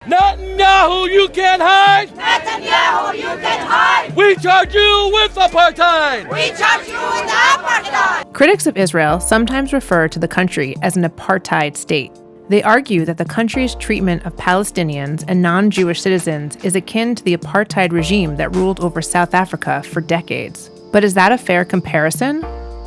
Netanyahu, you can't hide! Netanyahu, you can hide! We charge you with apartheid! We charge you with apartheid! Critics of Israel sometimes refer to the country as an apartheid state. They argue that the country's treatment of Palestinians and non-Jewish citizens is akin to the apartheid regime that ruled over South Africa for decades. But is that a fair comparison?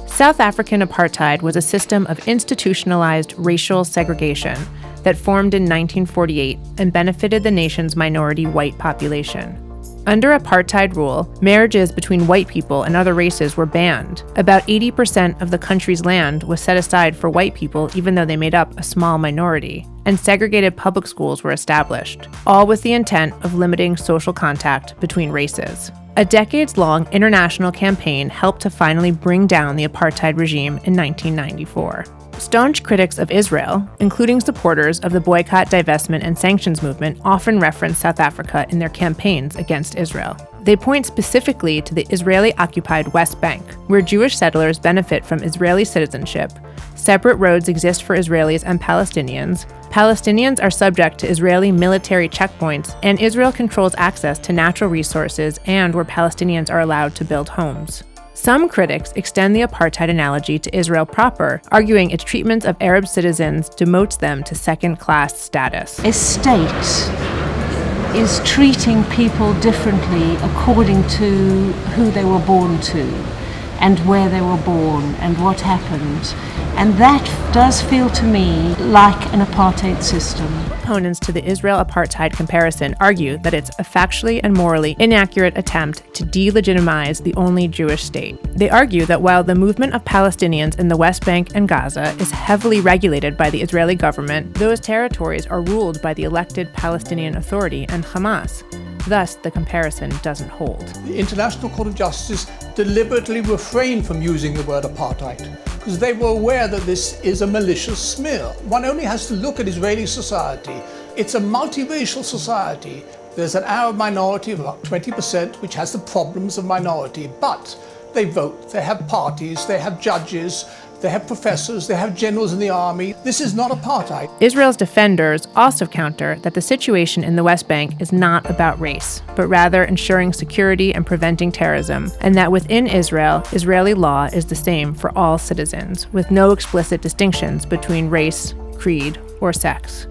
South African apartheid was a system of institutionalized racial segregation that formed in 1948 and benefited the nation's minority white population. Under apartheid rule, marriages between white people and other races were banned. About 80% of the country's land was set aside for white people, even though they made up a small minority, and segregated public schools were established, all with the intent of limiting social contact between races. A decades-long international campaign helped to finally bring down the apartheid regime in 1994. Staunch critics of Israel, including supporters of the boycott, divestment, and sanctions movement, often reference South Africa in their campaigns against Israel. They point specifically to the Israeli-occupied West Bank, where Jewish settlers benefit from Israeli citizenship. Separate roads exist for Israelis and Palestinians. Palestinians are subject to Israeli military checkpoints, and Israel controls access to natural resources and where Palestinians are allowed to build homes. Some critics extend the apartheid analogy to Israel proper, arguing its treatment of Arab citizens demotes them to second-class status. A state is treating people differently according to who they were born to and where they were born and what happened. And that does feel to me like an apartheid system. Opponents to the Israel apartheid comparison argue that it's a factually and morally inaccurate attempt to delegitimize the only Jewish state. They argue that while the movement of Palestinians in the West Bank and Gaza is heavily regulated by the Israeli government, those territories are ruled by the elected Palestinian Authority and Hamas. Thus, the comparison doesn't hold. The International Court of Justice deliberately refrained from using the word apartheid because they were aware that this is a malicious smear. One only has to look at Israeli society. It's a multiracial society. There's an Arab minority of about 20%, which has the problems of minority, but they vote, they have parties, they have judges, they have professors, they have generals in the army. This is not apartheid. Israel's defenders also counter that the situation in the West Bank is not about race, but rather ensuring security and preventing terrorism, and that within Israel, Israeli law is the same for all citizens, with no explicit distinctions between race, creed, or sex.